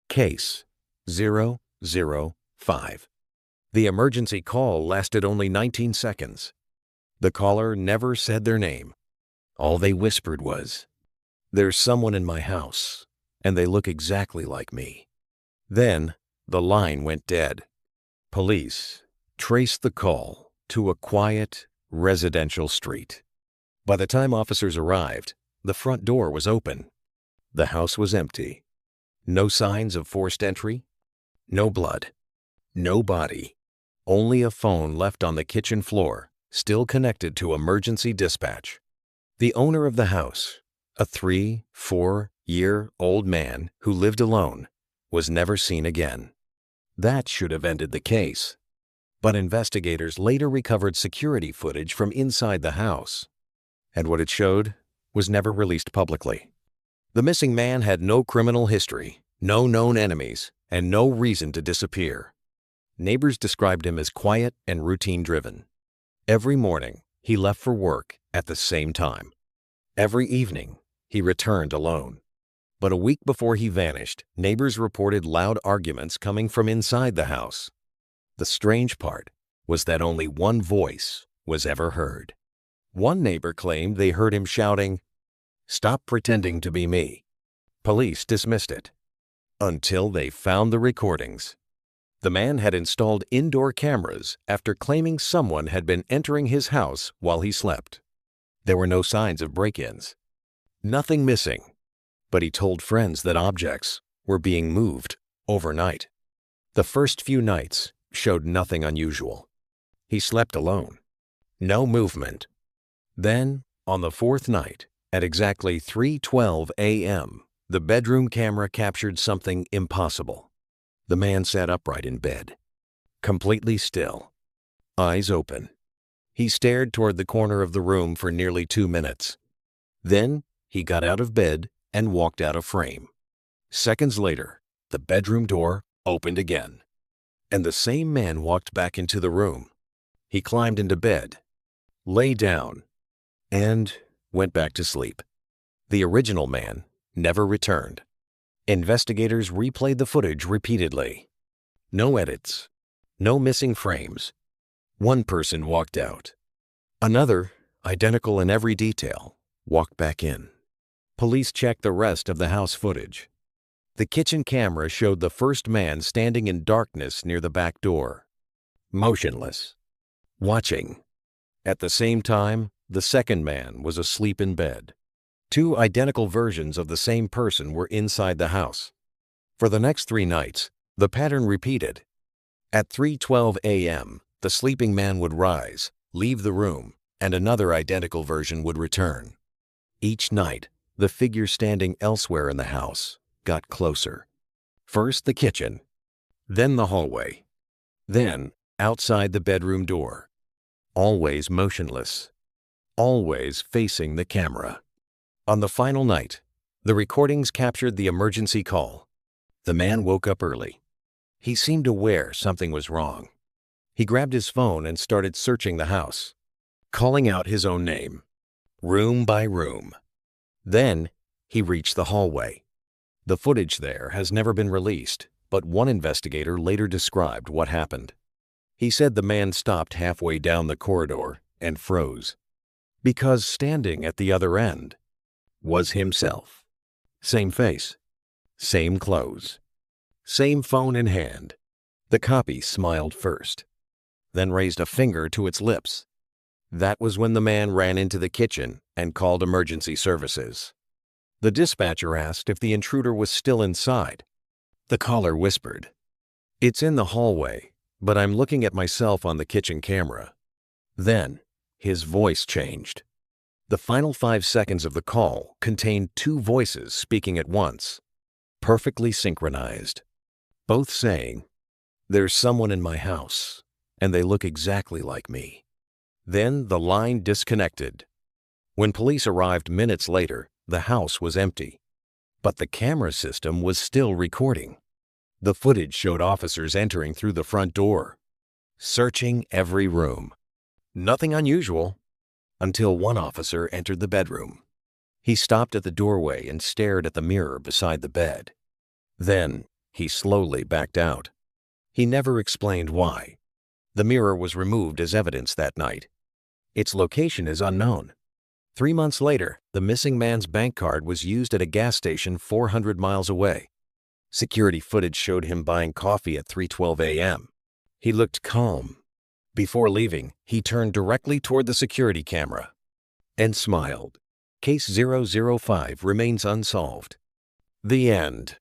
Case 005. The emergency call lasted only 19 seconds. The caller never said their name. All they whispered was, "There's someone in my house, and they look exactly like me." Then the line went dead. Police traced the call to a quiet, residential street. By the time officers arrived, the front door was open. The house was empty. No signs of forced entry. No blood. No body. Only a phone left on the kitchen floor, still connected to emergency dispatch. The owner of the house, a 3-4-year-old man who lived alone, was never seen again. That should have ended the case. But investigators later recovered security footage from inside the house, and what it showed was never released publicly. The missing man had no criminal history, no known enemies, and no reason to disappear. Neighbors described him as quiet and routine-driven. Every morning, he left for work at the same time. Every evening, he returned alone. But a week before he vanished, neighbors reported loud arguments coming from inside the house. The strange part was that only one voice was ever heard. One neighbor claimed they heard him shouting, "Stop pretending to be me." Police dismissed it until they found the recordings. The man had installed indoor cameras after claiming someone had been entering his house while he slept. There were no signs of break-ins. Nothing missing, but he told friends that objects were being moved overnight. The first few nights showed nothing unusual. He slept alone. No movement. Then, on the fourth night, at exactly 3:12 a.m., the bedroom camera captured something impossible. The man sat upright in bed, completely still, eyes open. He stared toward the corner of the room for nearly 2 minutes. Then, he got out of bed and walked out of frame. Seconds later, the bedroom door opened again, and the same man walked back into the room. He climbed into bed, lay down, and went back to sleep. The original man never returned. Investigators replayed the footage repeatedly. No edits, no missing frames. One person walked out. Another, identical in every detail, walked back in. Police checked the rest of the house footage. The kitchen camera showed the first man standing in darkness near the back door, motionless, watching. At the same time, the second man was asleep in bed. Two identical versions of the same person were inside the house. For the next 3 nights, the pattern repeated. At 3:12 a.m., the sleeping man would rise, leave the room, and another identical version would return. Each night, the figure standing elsewhere in the house got closer. First the kitchen, then the hallway, then outside the bedroom door. Always motionless, always facing the camera. On the final night, the recordings captured the emergency call. The man woke up early. He seemed aware something was wrong. He grabbed his phone and started searching the house, calling out his own name, room by room. Then he reached the hallway. The footage there has never been released, but one investigator later described what happened. He said the man stopped halfway down the corridor and froze, because standing at the other end was himself. Same face, same clothes, same phone in hand. The copy smiled first, then raised a finger to its lips. That was when the man ran into the kitchen and called emergency services. The dispatcher asked if the intruder was still inside. The caller whispered, "It's in the hallway, but I'm looking at myself on the kitchen camera." Then his voice changed. The final 5 seconds of the call contained 2 voices speaking at once, perfectly synchronized, both saying, "There's someone in my house, and they look exactly like me." Then the line disconnected. When police arrived minutes later, the house was empty, but the camera system was still recording. The footage showed officers entering through the front door, searching every room. Nothing unusual, until one officer entered the bedroom. He stopped at the doorway and stared at the mirror beside the bed. Then He slowly backed out. He never explained why. The mirror was removed as evidence that night. Its location is unknown. 3 months later, the missing man's bank card was used at a gas station 400 miles away. Security footage showed him buying coffee at 3:12 a.m. He looked calm. Before leaving, he turned directly toward the security camera and smiled. Case 005 remains unsolved. The end.